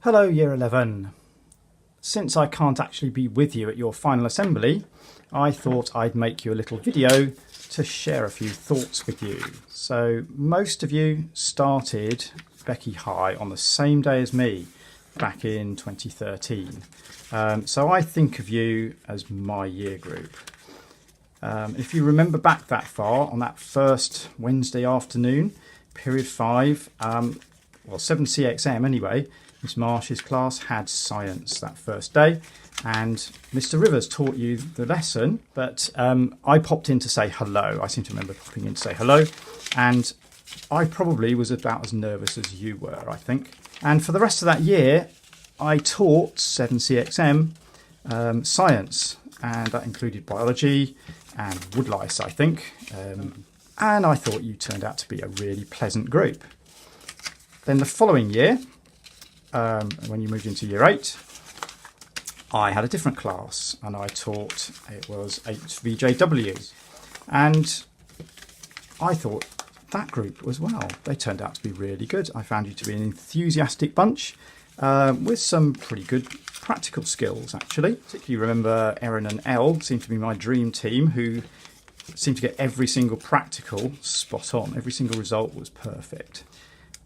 Hello Year 11. Since I can't actually be with you at your final assembly, I thought I'd make you a little video to share a few thoughts with you. So most of you started Becky High on the same day as me back in 2013. So I think of you as my year group. If you remember back that far, on that first Wednesday afternoon, period 5, 7CXM anyway, Miss Marsh's class had science that first day, and Mr. Rivers taught you the lesson, but I popped in to say hello. I seem to remember popping in to say hello, and I probably was about as nervous as you were, I think. And for the rest of that year, I taught 7CXM science, and that included biology and woodlice, I think. And I thought you turned out to be a really pleasant group. Then the following year, when you moved into year 8, I had a different class and I taught, it was HVJW, and I thought that group as well, they turned out to be really good. I found you to be an enthusiastic bunch with some pretty good practical skills actually. Particularly remember Erin and Elle seemed to be my dream team, who seemed to get every single practical spot on. Every single result was perfect.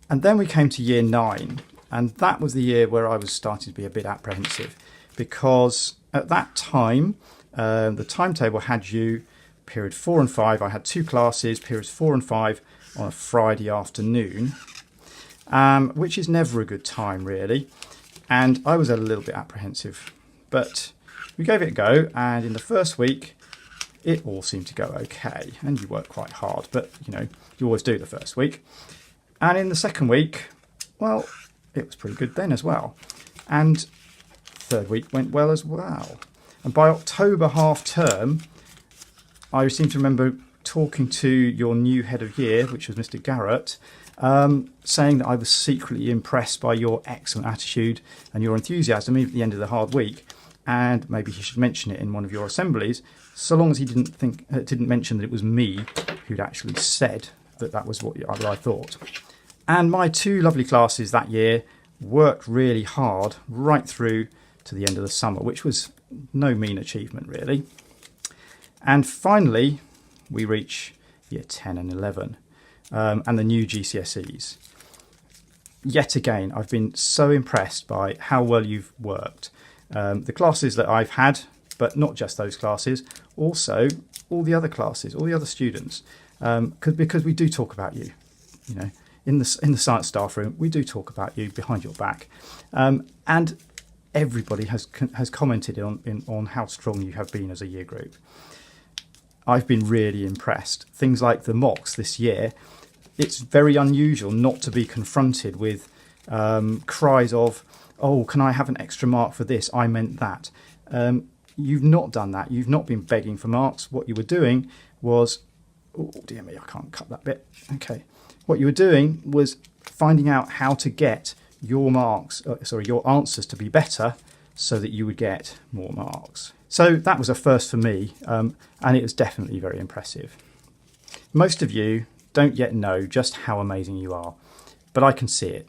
And then we came to year 9. And that was the year where I was starting to be a bit apprehensive, because at that time, the timetable had you period 4 and 5. I had 2 classes, periods 4 and 5 on a Friday afternoon, which is never a good time really. And I was a little bit apprehensive, but we gave it a go. And in the first week, it all seemed to go okay. And you worked quite hard, but you know, you always do the first week. And in the second week, well, it was pretty good then as well. And third week went well as well. And by October half term, I seem to remember talking to your new head of year, which was Mr. Garrett, saying that I was secretly impressed by your excellent attitude and your enthusiasm even at the end of the hard week. And maybe he should mention it in one of your assemblies, so long as he didn't mention that it was me who'd actually said that that was what I thought. And my 2 lovely classes that year worked really hard right through to the end of the summer, which was no mean achievement really. And finally, we reach year 10 and 11 and the new GCSEs. Yet again, I've been so impressed by how well you've worked. The classes that I've had, but not just those classes, also all the other classes, all the other students, because we do talk about you, you know. In the science staff room, we do talk about you behind your back, and everybody has commented on how strong you have been as a year group. I've been really impressed. Things like the mocks this year, it's very unusual not to be confronted with cries of, "Oh, can I have an extra mark for this? I meant that." You've not done that. You've not been begging for marks. What you were doing was, oh dear me, I can't cut that bit. Okay. What you were doing was finding out how to get your your answers to be better so that you would get more marks. So that was a first for me, and it was definitely very impressive. Most of you don't yet know just how amazing you are, but I can see it.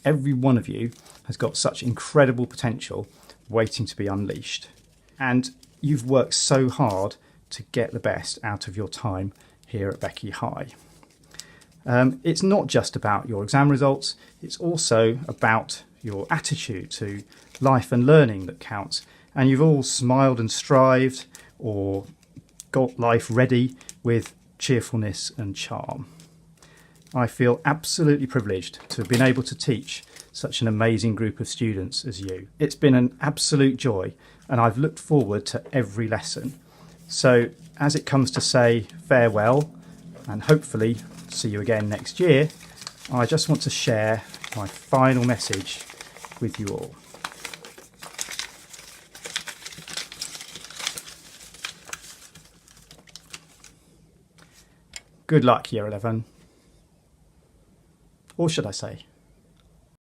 Every one of you has got such incredible potential waiting to be unleashed. And you've worked so hard to get the best out of your time here at Becky High. It's not just about your exam results, it's also about your attitude to life and learning that counts. And you've all smiled and strived, or got life ready with cheerfulness and charm. I feel absolutely privileged to have been able to teach such an amazing group of students as you. It's been an absolute joy, and I've looked forward to every lesson. So as it comes to say farewell, and hopefully see you again next year, I just want to share my final message with you all. Good luck, Year 11. Or should I say,